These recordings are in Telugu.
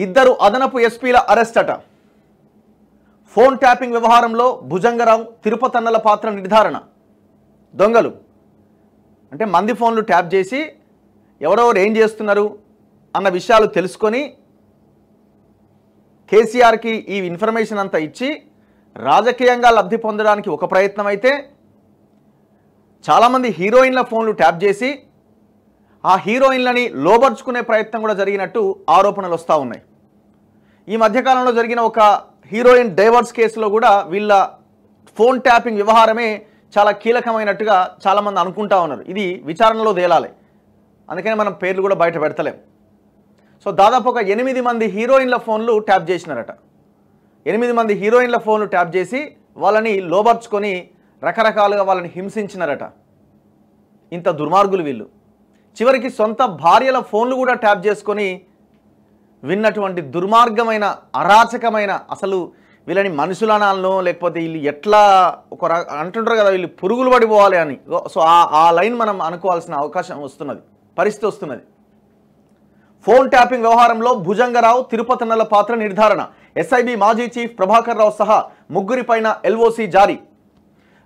ఇద్దరు అదనపు ఎస్పీల అరెస్ట్ అట. ఫోన్ ట్యాపింగ్ వ్యవహారంలో భుజంగరావు, తిరుపతన్నల పాత్ర నిర్ధారణ. దొంగలు అంటే మంది ఫోన్లు ట్యాప్ చేసి ఎవరెవరు ఏం చేస్తున్నారు అన్న విషయాలు తెలుసుకొని కేసీఆర్కి ఈ ఇన్ఫర్మేషన్ అంతా ఇచ్చి రాజకీయంగా లబ్ధి పొందడానికి ఒక ప్రయత్నం అయితే, చాలామంది హీరోయిన్ల ఫోన్లు ట్యాప్ చేసి ఆ హీరోయిన్లని లోబర్చుకునే ప్రయత్నం కూడా జరిగినట్టు ఆరోపణలు వస్తూ ఉన్నాయి. ఈ మధ్యకాలంలో జరిగిన ఒక హీరోయిన్ డైవర్స్ కేసులో కూడా వీళ్ళ ఫోన్ ట్యాపింగ్ వ్యవహారమే చాలా కీలకమైనట్టుగా చాలామంది అనుకుంటా ఉన్నారు. ఇది విచారణలో తేలాలి, అందుకని మనం పేర్లు కూడా బయట పెడతలేం. సో దాదాపు ఒక 8 మంది హీరోయిన్ల ఫోన్లు ట్యాప్ చేసినారట. 8 మంది హీరోయిన్ల ఫోన్లు ట్యాప్ చేసి వాళ్ళని లోబర్చుకొని రకరకాలుగా వాళ్ళని హింసించినారట. ఇంత దుర్మార్గులు వీళ్ళు. చివరికి సొంత భార్యల ఫోన్లు కూడా ట్యాప్ చేసుకొని విన్నటువంటి దుర్మార్గమైన, అరాచకమైన, అసలు వీళ్ళని మనుషులనాలనో లేకపోతే వీళ్ళు ఎట్లా ఒక అంటుంటారు కదా, వీళ్ళు పురుగులు పడిపోవాలి అని. సో ఆ లైన్ మనం అనుకోవాల్సిన అవకాశం వస్తున్నది, పరిస్థితి వస్తున్నది. ఫోన్ ట్యాపింగ్ వ్యవహారంలో భుజంగరావు, తిరుపతన్నల పాత్ర నిర్ధారణ. ఎస్ఐబి మాజీ చీఫ్ ప్రభాకర్ రావు సహా ముగ్గురిపైన ఎల్ఓసి జారీ.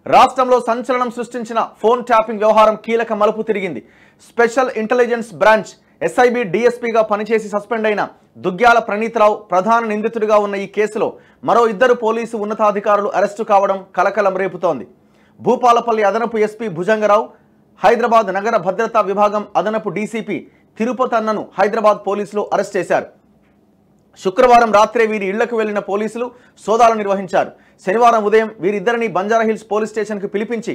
రాష్ట్రంలో సంచలనం సృష్టించిన ఫోన్ ట్యాపింగ్ వ్యవహారం కీలక మలుపు తిరిగింది. స్పెషల్ ఇంటెలిజెన్స్ బ్రాంచ్ ఎస్ఐబి డిఎస్పీగా పనిచేసి సస్పెండ్ అయిన దుగ్గ్యాల ప్రణీత్రావు ప్రధాన నిందితుడిగా ఉన్న ఈ కేసులో మరో 2 పోలీసు ఉన్నతాధికారులు అరెస్టు కావడం కలకలం రేపుతోంది. భూపాలపల్లి అదనపు ఎస్పీ భుజంగరావు, హైదరాబాద్ నగర భద్రతా విభాగం అదనపు డీసీపీ తిరుపతన్నను హైదరాబాద్ పోలీసులు అరెస్ట్ చేశారు. శుక్రవారం రాత్రే వీరి ఇళ్లకు వెళ్లిన పోలీసులు సోదాలు నిర్వహించారు. శనివారం ఉదయం వీరిద్దరిని బంజారాహిల్స్ పోలీస్ స్టేషన్కు పిలిపించి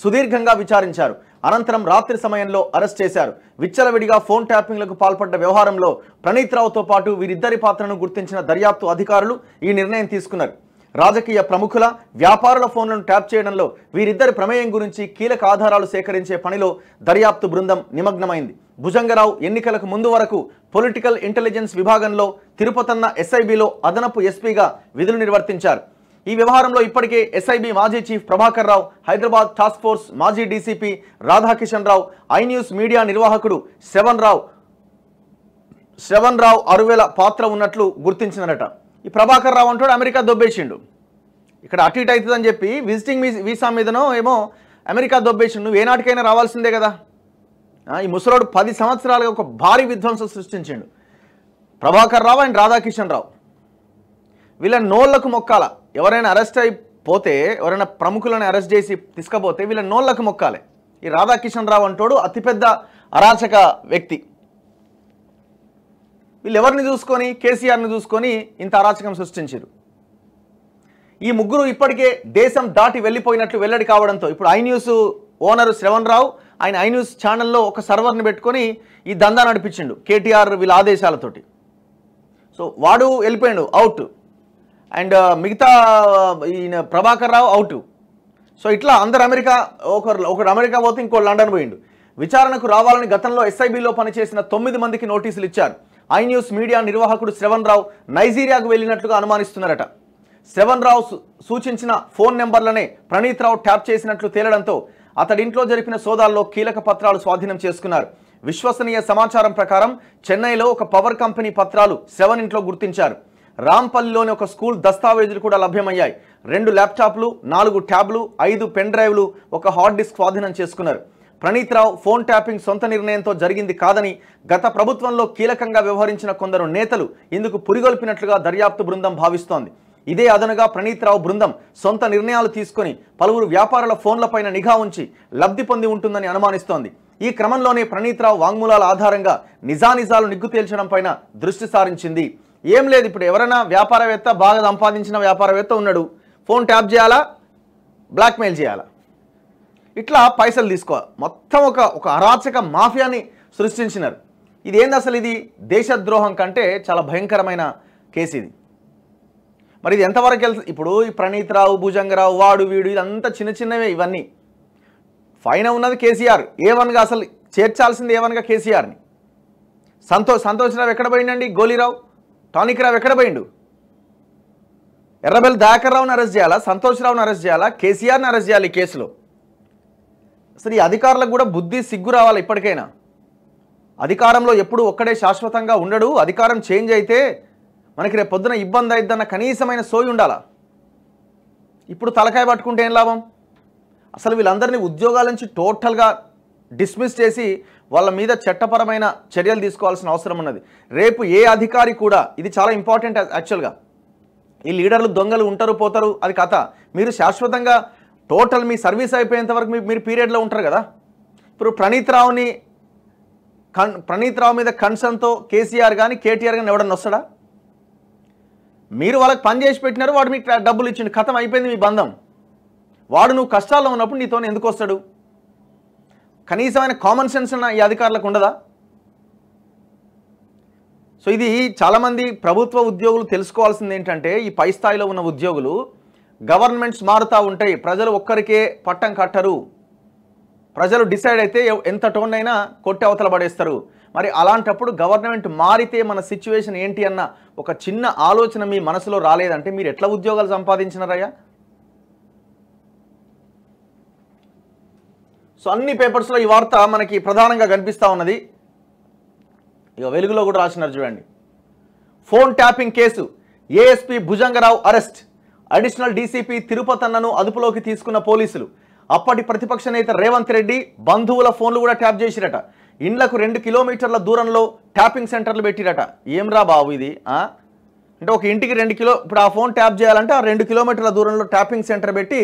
సుదీర్ఘంగా విచారించారు. అనంతరం రాత్రి సమయంలో అరెస్ట్ చేశారు. విచ్చలవిడిగా ఫోన్ ట్యాపింగ్లకు పాల్పడ్డ వ్యవహారంలో ప్రణీత్రావుతో పాటు వీరిద్దరి పాత్రను గుర్తించిన దర్యాప్తు అధికారులు ఈ నిర్ణయం తీసుకున్నారు. రాజకీయ ప్రముఖుల, వ్యాపారుల ఫోన్లను ట్యాప్ చేయడంలో వీరిద్దరి ప్రమేయం గురించి కీలక ఆధారాలు సేకరించే పనిలో దర్యాప్తు బృందం నిమగ్నమైంది. భుజంగరావు ఎన్నికలకు ముందు వరకు పొలిటికల్ ఇంటెలిజెన్స్ విభాగంలో, తిరుపతన్న ఎస్ఐబిలో అదనపు ఎస్పీగా విధులు నిర్వర్తించారు. ఈ వ్యవహారంలో ఇప్పటికే ఎస్ఐబి మాజీ chief Prabhakar Rao, Hyderabad task force మాజీ డీసీపీ రాధాకిషన్ రావు, ఐన్యూస్ మీడియా నిర్వాహకుడు శ్రవణ్ రావు అరువేల పాత్ర ఉన్నట్లు గుర్తించినారట. ఈ ప్రభాకర్ రావు అంటాడు అమెరికా దొబ్బేసిండు, ఇక్కడ అటు ఇటు అవుతుందని చెప్పి విజిటింగ్ వీసా మీదనో ఏమో అమెరికా దొబ్బేసిండు. నువ్వు ఏనాటికైనా రావాల్సిందే కదా. ఈ ముసలోడు 10 సంవత్సరాలుగా ఒక భారీ విధ్వంసం సృష్టించిండు. ప్రభాకర్ రావు అండ్ రాధాకిషన్ రావు వీళ్ళ నోళ్లకు మొక్కాల. ఎవరైనా అరెస్ట్ అయిపోతే, ఎవరైనా ప్రముఖులను అరెస్ట్ చేసి తీసుకపోతే వీళ్ళ నోళ్లకు మొక్కాలి. ఈ రాధాకిషన్ రావు అంటోడు అతిపెద్ద అరాచక వ్యక్తి. వీళ్ళు ఎవరిని చూసుకొని, కేసీఆర్ని చూసుకొని ఇంత అరాచకం సృష్టించారు. ఈ ముగ్గురు ఇప్పటికే దేశం దాటి వెళ్ళిపోయినట్లు వెల్లడి కావడంతో ఇప్పుడు ఐన్యూస్ ఓనరు శ్రవణ్ రావు ఆయన ఐన్యూస్ ఛానల్లో ఒక సర్వర్ని పెట్టుకొని ఈ దందా నడిపించిండు కేటీఆర్ వీళ్ళ ఆదేశాలతోటి. సో వాడు వెళ్ళిపోయాడు, అవుట్. అండ్ మిగతా ఈయన ప్రభాకర్ రావు అవుట్. సో ఇట్లా అందరు అమెరికా, ఒకరు అమెరికా పోతే ఇంకోటి లండన్ పోయిండు. విచారణకు రావాలని గతంలో ఎస్ఐబిలో పనిచేసిన 9 మందికి నోటీసులు ఇచ్చారు. ఐన్యూస్ మీడియా నిర్వాహకుడు శ్రవణ్ రావు నైజీరియాకు వెళ్ళినట్లుగా అనుమానిస్తున్నారట. శ్రవణ్ రావు సూచించిన ఫోన్ నెంబర్లనే ప్రణీత్రావు ట్యాప్ చేసినట్లు తేలడంతో అతడింట్లో జరిపిన సోదాల్లో కీలక పత్రాలు స్వాధీనం చేసుకున్నారు. విశ్వసనీయ సమాచారం ప్రకారం చెన్నైలో ఒక పవర్ కంపెనీ పత్రాలు శ్రవణ్ ఇంట్లో గుర్తించారు. రాంపల్లిలోని ఒక స్కూల్ దస్తావేజులు కూడా లభ్యమయ్యాయి. 2 ల్యాప్టాప్లు, 4 ట్యాబ్లు, 5 పెన్ డ్రైవ్లు, ఒక హార్డ్ డిస్క్ స్వాధీనం చేసుకున్నారు. ప్రణీత్రావు ఫోన్ ట్యాపింగ్ సొంత నిర్ణయంతో జరిగింది కాదని గత ప్రభుత్వంలో కీలకంగా వ్యవహరించిన కొందరు నేతలు ఇందుకు పురిగొల్పినట్లుగా దర్యాప్తు బృందం భావిస్తోంది. ఇదే అదనుగా ప్రణీత్రావు బృందం సొంత నిర్ణయాలు తీసుకొని పలువురు వ్యాపారుల ఫోన్లపైన నిఘా ఉంచి లబ్ధి పొంది ఉంటుందని అనుమానిస్తోంది. ఈ క్రమంలోనే ప్రణీత్రావు వాంగ్మూలాల ఆధారంగా నిజానిజాలు నిగ్గు తేల్చడం పైన దృష్టి సారించింది. ఏం లేదు, ఇప్పుడు ఎవరైనా వ్యాపారవేత్త, బాగా సంపాదించిన వ్యాపారవేత్త ఉన్నాడు, ఫోన్ ట్యాప్ చేయాలా, బ్లాక్మెయిల్ చేయాలా, ఇట్లా పైసలు తీసుకోవాలి. మొత్తం ఒక అరాచక మాఫియాని సృష్టించినారు. ఇది ఏంది అసలు? ఇది దేశద్రోహం కంటే చాలా భయంకరమైన కేసు ఇది. మరి ఇది ఎంతవరకు వెళ్తుంది? ఇప్పుడు ఈ ప్రణీత్రావు, భుజంగరావు, వాడు వీడు ఇదంతా చిన్న చిన్నవే ఇవన్నీ. పైన ఉన్నది కేసీఆర్. A1గా అసలు చేర్చాల్సింది A1గా కేసీఆర్ని. సంతోష్ రావు ఎక్కడ పోయిండండి? గోలీరావు, టానిక్ రావు ఎక్కడ పోయిండు? ఎర్రబెల్లి దయాకర్ రావుని అరెస్ట్ చేయాలా, సంతోష్ రావుని అరెస్ట్ చేయాలా, కేసీఆర్ని అరెస్ట్ చేయాలి ఈ కేసులో? అసలు ఈ అధికారులకు కూడా బుద్ధి, సిగ్గు రావాలి ఇప్పటికైనా. అధికారంలో ఎప్పుడు ఒక్కడే శాశ్వతంగా ఉండడు. అధికారం చేంజ్ అయితే మనకి రేపు పొద్దున ఇబ్బంది అయిద్దన్న కనీసమైన సోయి ఉండాలా. ఇప్పుడు తలకాయ పట్టుకుంటే ఏం లాభం? అసలు వీళ్ళందరినీ ఉద్యోగాల నుంచి టోటల్గా డిస్మిస్ చేసి వాళ్ళ మీద చట్టపరమైన చర్యలు తీసుకోవాల్సిన అవసరం ఉన్నది. రేపు ఏ అధికారి కూడా, ఇది చాలా ఇంపార్టెంట్ యాక్చువల్గా, ఈ లీడర్లు దొంగలు ఉంటారు పోతారు అది కథ. మీరు శాశ్వతంగా టోటల్ మీ సర్వీస్ అయిపోయేంత వరకు మీరు పీరియడ్లో ఉంటారు కదా. ఇప్పుడు ప్రణీత్ రావు మీద కన్సర్న్తో కేసీఆర్ కానీ కేటీఆర్ కానీ ఎవడన్నా వస్తాడా? మీరు వాళ్ళకి పని చేసి పెట్టినారు, వాడు మీకు డబ్బులు ఇచ్చిండు, కథం అయిపోయింది మీ బంధం. వాడు నువ్వు కష్టాల్లో ఉన్నప్పుడు నీతో ఎందుకు వస్తాడు? కనీసమైన కామన్ సెన్స్ ఉన్న ఈ అధికారులకు ఉండదా? సో ఇది చాలామంది ప్రభుత్వ ఉద్యోగులు తెలుసుకోవాల్సింది ఏంటంటే, ఈ పై స్థాయిలో ఉన్న ఉద్యోగులు గవర్నమెంట్స్ మారుతూ ఉంటాయి, ప్రజలు ఒక్కరికే పట్టం కట్టరు. ప్రజలు డిసైడ్ అయితే ఎంత టోన్ అయినా కొట్టి అవతల పడేస్తారు. మరి అలాంటప్పుడు గవర్నమెంట్ మారితే మన సిచ్యువేషన్ ఏంటి అన్న ఒక చిన్న ఆలోచన మీ మనసులో రాలేదంటే మీరు ఎట్లా ఉద్యోగాలు సంపాదించినారయ్యా? సో అన్ని పేపర్స్లో ఈ వార్త మనకి ప్రధానంగా కనిపిస్తూ ఉన్నది. ఇక వెలుగులో కూడా రాసినారు చూడండి. Phone tapping case, ASP Bhujangarao arrest, additional DCP తిరుపతన్నను అదుపులోకి తీసుకున్న పోలీసులు. అప్పటి ప్రతిపక్ష నేత రేవంత్ రెడ్డి బంధువుల ఫోన్లు కూడా ట్యాప్ చేసిరట. ఇండ్లకు 2 కిలోమీటర్ల దూరంలో ట్యాపింగ్ సెంటర్లు పెట్టిరట. ఏమ్రా బాబు ఇది? అంటే ఒక ఇంటికి 2 కిలో, ఇప్పుడు ఆ ఫోన్ ట్యాప్ చేయాలంటే ఆ 2 కిలోమీటర్ల దూరంలో ట్యాపింగ్ సెంటర్ పెట్టి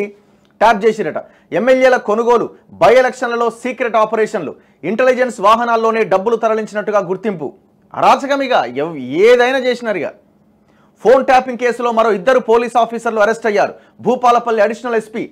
ట్యాప్ చేసిరట. ఎమ్మెల్యేల కొనుగోలు, బై ఎలక్షన్లలో సీక్రెట్ ఆపరేషన్లు, ఇంటెలిజెన్స్ వాహనాల్లోనే డబ్బులు తరలించినట్టుగా గుర్తింపు. అరాచకమిగా ఏదైనా చేసినారుగా. ఫోన్ ట్యాపింగ్ కేసులో మరో 2 పోలీస్ ఆఫీసర్లు అరెస్ట్ అయ్యారు. భూపాలపల్లి అడిషనల్ ఎస్పీ,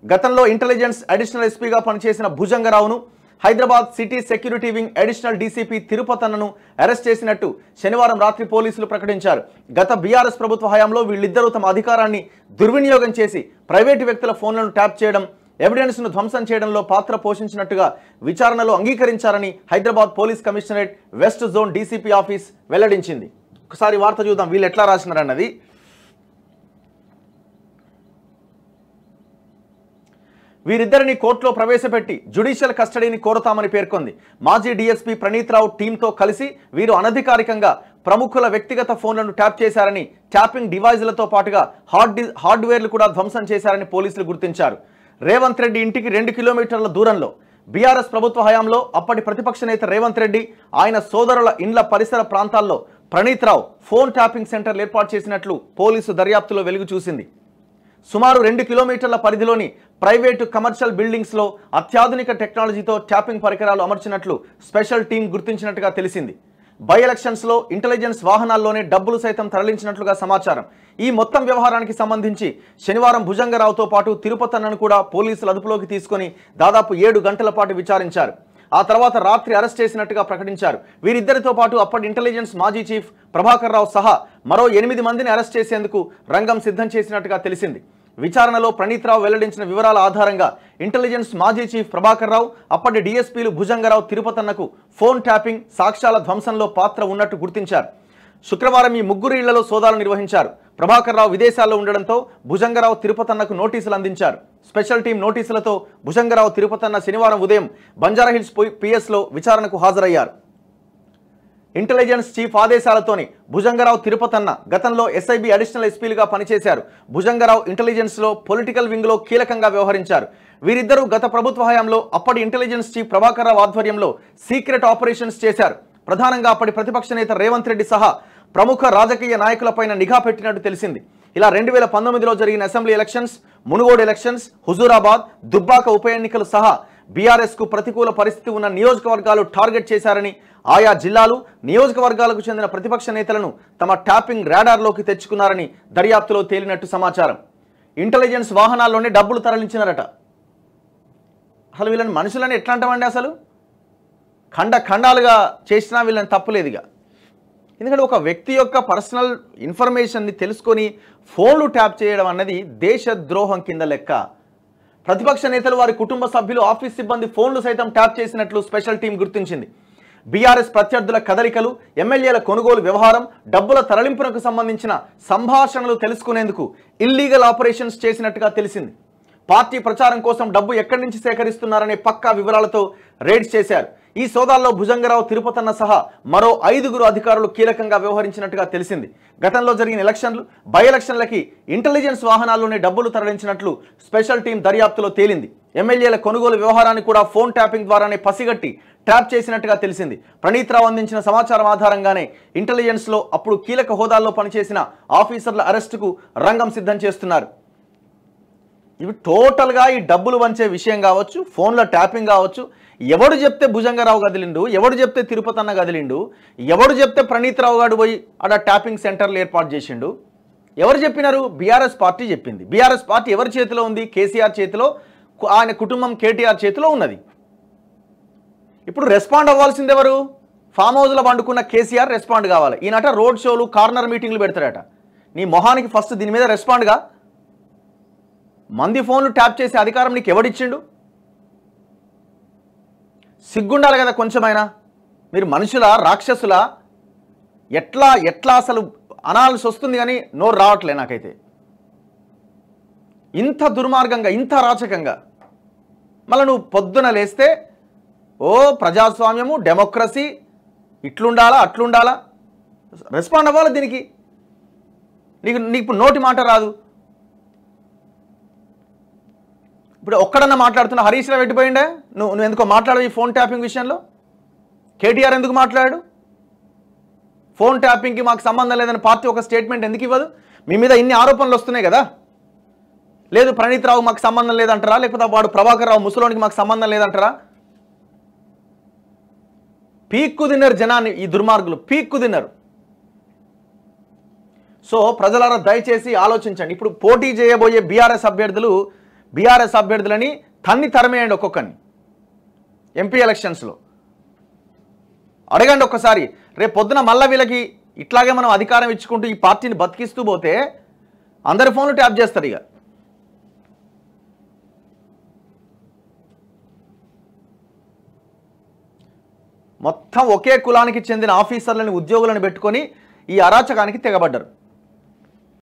గతంలో ఇంటెలిజెన్స్ అడిషనల్ ఎస్పీగా పనిచేసిన భుజంగరావును, Hyderabad city security wing additional DCP తిరుపతన్నను అరెస్ట్ చేసినట్టు శనివారం రాత్రి పోలీసులు ప్రకటించారు. గత బీఆర్ఎస్ ప్రభుత్వ హయాంలో వీళ్ళిద్దరూ తమ అధికారాన్ని దుర్వినియోగం చేసి ప్రైవేటు వ్యక్తుల ఫోన్లను ట్యాప్ చేయడం, ఎవిడెన్స్ను ధ్వంసం చేయడంలో పాత్ర పోషించినట్టుగా విచారణలో అంగీకరించారని Hyderabad police commissionerate west zone DCP office వెల్లడించింది. ఒకసారి వార్త చూద్దాం వీళ్ళు ఎట్లా రాసినారన్నది. వీరిద్దరిని కోర్టులో ప్రవేశపెట్టి జ్యుడిషియల్ కస్టడీని కోరుతామని పేర్కొంది. మాజీ డీఎస్పీ ప్రణీత్ రావు టీంతో కలిసి వీరు అనధికారికంగా ప్రముఖుల వ్యక్తిగత ఫోన్లను ట్యాప్ చేశారని, ట్యాపింగ్ డివైజులతో పాటుగా హార్డ్వేర్లు కూడా ధ్వంసం చేశారని పోలీసులు గుర్తించారు. రేవంత్ రెడ్డి ఇంటికి 2 కిలోమీటర్ల దూరంలో బీఆర్ఎస్ ప్రభుత్వ హయాంలో అప్పటి ప్రతిపక్ష నేత రేవంత్ రెడ్డి, ఆయన సోదరుల ఇండ్ల పరిసర ప్రాంతాల్లో ప్రణీత్ రావు ఫోన్ ట్యాపింగ్ సెంటర్లు ఏర్పాటు చేసినట్లు పోలీసు దర్యాప్తులో వెలుగు చూసింది. సుమారు 2 కిలోమీటర్ల పరిధిలోని ప్రైవేటు కమర్షియల్ బిల్డింగ్స్లో అత్యాధునిక టెక్నాలజీతో ట్యాపింగ్ పరికరాలు అమర్చినట్లు స్పెషల్ టీం గుర్తించినట్టుగా తెలిసింది. బై ఎలక్షన్స్లో ఇంటెలిజెన్స్ వాహనాల్లోనే డబ్బులు సైతం తరలించినట్లుగా సమాచారం. ఈ మొత్తం వ్యవహారానికి సంబంధించి శనివారం భుజంగరావుతో పాటు తిరుపతన్నను కూడా పోలీసులు అదుపులోకి తీసుకొని దాదాపు 7 గంటల పాటు విచారించారు. ఆ తర్వాత రాత్రి అరెస్ట్ చేసినట్టుగా ప్రకటించారు. వీరిద్దరితో పాటు అప్పటి ఇంటెలిజెన్స్ మాజీ చీఫ్ ప్రభాకర్ రావు సహా మరో 8 మందిని అరెస్ట్ చేసేందుకు రంగం సిద్ధం చేసినట్టుగా తెలిసింది. విచారణలో ప్రణీత్ రావు వెల్లడించిన వివరాల ఆధారంగా ఇంటెలిజెన్స్ మాజీ చీఫ్ ప్రభాకర్ రావు, అప్పటి డీఎస్పీలు భుజంగరావు, తిరుపతన్నకు ఫోన్ ట్యాపింగ్, సాక్ష్యాల ధ్వంసంలో పాత్ర ఉన్నట్టు గుర్తించారు. శుక్రవారం ఈ 3 ఇళ్లలో సోదాలు నిర్వహించారు. ప్రభాకర్ రావు విదేశాల్లో ఉండడంతో భుజంగరావు, తిరుపతన్నకు నోటీసులు అందించారు. స్పెషల్ టీం నోటీసులతో భుజంగరావు, తిరుపతన్న శనివారం ఉదయం బంజారాహిల్స్ పిఎస్లో విచారణకు హాజరయ్యారు. ఇంటెలిజెన్స్ చీఫ్ ఆదేశాలతోని భుజంగరావు, తిరుపతన్న గతంలో ఎస్ఐబి అడిషనల్ ఎస్పీలుగా పనిచేశారు. భుజంగరావు ఇంటెలిజెన్స్లో పొలిటికల్ వింగ్లో కీలకంగా వ్యవహరించారు. వీరిద్దరూ గత ప్రభుత్వ హయాంలో అప్పటి ఇంటెలిజెన్స్ చీఫ్ ప్రభాకర్ రావు ఆధ్వర్యంలో సీక్రెట్ ఆపరేషన్స్ చేశారు. ప్రధానంగా అప్పటి ప్రతిపక్ష నేత రేవంత్ రెడ్డి సహా ప్రముఖ రాజకీయ నాయకులపైన నిఘా పెట్టినట్టు తెలిసింది. ఇలా 2019లో జరిగిన assembly elections, Munugode elections, Huzurabad, Dubbaka ఉప ఎన్నికలు సహా బీఆర్ఎస్కు ప్రతికూల పరిస్థితి ఉన్న నియోజకవర్గాలు టార్గెట్ చేశారని, ఆయా జిల్లాలు, నియోజకవర్గాలకు చెందిన ప్రతిపక్ష నేతలను తమ ట్యాపింగ్ రాడార్లోకి తెచ్చుకున్నారని దర్యాప్తులో తేలినట్టు సమాచారం. ఇంటెలిజెన్స్ వాహనాల్లోనే డబ్బులు తరలించినారట. అసలు వీళ్ళని మనుషులని ఎట్లా అంటామండి? అసలు ఖండాలుగా చేసినా వీళ్ళని తప్పులేదుగా. ఎందుకంటే ఒక వ్యక్తి యొక్క పర్సనల్ ఇన్ఫర్మేషన్ని తెలుసుకొని ఫోన్లు ట్యాప్ చేయడం అన్నది దేశద్రోహం కింద లెక్క. ప్రతిపక్ష నేతలు, వారి కుటుంబ సభ్యులు, ఆఫీస్ సిబ్బంది ఫోన్లు సైతం ట్యాప్ చేసినట్లు స్పెషల్ టీం గుర్తించింది. బీఆర్ఎస్ ప్రత్యర్థుల కదలికలు, ఎమ్మెల్యేల కొనుగోలు వ్యవహారం, డబ్బుల తరలింపునకు సంబంధించిన సంభాషణలు తెలుసుకునేందుకు ఇల్లీగల్ ఆపరేషన్స్ చేసినట్టుగా తెలిసింది. పార్టీ ప్రచారం కోసం డబ్బు ఎక్కడి నుంచి సేకరిస్తున్నారనే పక్కా వివరాలతో రైడ్స్ చేశారు. ఈ సోదాల్లో భుజంగరావు, తిరుపతన్న సహా మరో 5గురు అధికారులు కీలకంగా వ్యవహరించినట్టుగా తెలిసింది. గతంలో జరిగిన ఎలక్షన్లు, బై ఎలక్షన్లకి ఇంటెలిజెన్స్ వాహనాల్లోనే డబ్బులు తరలించినట్లు స్పెషల్ టీం దర్యాప్తులో తేలింది. ఎమ్మెల్యేల కొనుగోలు వ్యవహారాన్ని కూడా ఫోన్ ట్యాపింగ్ ద్వారానే పసిగట్టి ట్రాప్ చేసినట్టుగా తెలిసింది. ప్రణీత్ రావు అందించిన సమాచారం ఆధారంగానే ఇంటెలిజెన్స్లో అప్పుడు కీలక హోదాల్లో పనిచేసిన ఆఫీసర్ల అరెస్టుకు రంగం సిద్ధం చేస్తున్నారు. ఇవి టోటల్గా ఈ డబ్బులు వంచే విషయం కావచ్చు, ఫోన్లో ట్యాపింగ్ కావచ్చు, ఎవడు చెప్తే భుజంగరావు గదిలిండు, ఎవడు చెప్తే తిరుపతన్న గదిలిండు, ఎవడు చెప్తే ప్రణీత్ రావు గారు పోయి అక్కడ ట్యాపింగ్ సెంటర్లు ఏర్పాటు చేసిండు, ఎవరు చెప్పినారు? బీఆర్ఎస్ పార్టీ చెప్పింది. బీఆర్ఎస్ పార్టీ ఎవరి చేతిలో ఉంది? కేసీఆర్ చేతిలో, ఆయన కుటుంబం కేటీఆర్ చేతిలో ఉన్నది. ఇప్పుడు రెస్పాండ్ అవ్వాల్సింది ఎవరు? ఫామ్ హౌస్లో వండుకున్న కేసీఆర్ రెస్పాండ్ కావాలి. ఈయనట రోడ్ షోలు, కార్నర్ మీటింగ్లు పెడతాడట. నీ మొహానికి ఫస్ట్ దీని మీద రెస్పాండ్గా. మంది ఫోన్లు ట్యాప్ చేసే అధికారం నీకు ఎవడిచ్చిండు? సిగ్గుండాలి కదా కొంచెమైనా. మీరు మనుషుల, రాక్షసుల? ఎట్లా అసలు అనాల్సి వస్తుంది కానీ నోరు రావట్లే నాకైతే. ఇంత దుర్మార్గంగా, ఇంత అరాచకంగా. మళ్ళీ నువ్వు పొద్దున లేస్తే ఓ ప్రజాస్వామ్యము, డెమోక్రసీ, ఇట్లుండాలా అట్లుండాలా, రెస్పాండ్ అవ్వాలి దీనికి. నీకు నోటి మాట రాదు. ఇప్పుడు ఒక్కడన్నా మాట్లాడుతున్నా, హరీష్ రావు పెట్టిపోయిండే, నువ్వు ఎందుకో మాట్లాడవు ఈ ఫోన్ ట్యాపింగ్ విషయంలో. కేటీఆర్ ఎందుకు మాట్లాడాడు? ఫోన్ ట్యాపింగ్కి మాకు సంబంధం లేదని పార్టీ ఒక స్టేట్మెంట్ ఎందుకు ఇవ్వదు? మీ మీద ఇన్ని ఆరోపణలు వస్తున్నాయి కదా. లేదు ప్రణీత్ రావు మాకు సంబంధం లేదంటారా, లేకపోతే వాడు ప్రభాకర్ రావు ముసలోనికి మాకు సంబంధం లేదంటారా? పీక్కు తిన్నారు జనాన్ని ఈ దుర్మార్గులు, పీక్కు తిన్నారు. సో ప్రజలారా దయచేసి ఆలోచించండి. ఇప్పుడు పోటీ చేయబోయే బీఆర్ఎస్ అభ్యర్థులని తరిమేయండి ఒక్కొక్కరిని. ఎంపీ ఎలక్షన్స్లో అడగండి ఒక్కసారి. రేపు పొద్దున మళ్ళీ వీళ్ళకి ఇట్లాగే మనం అధికారం ఇచ్చుకుంటూ ఈ పార్టీని బతికిస్తూ పోతే అందరి ఫోన్లు ట్యాప్ చేస్తారు. ఇక మొత్తం ఒకే కులానికి చెందిన ఆఫీసర్లని, ఉద్యోగులను పెట్టుకొని ఈ అరాచకానికి తెగబడ్డారు.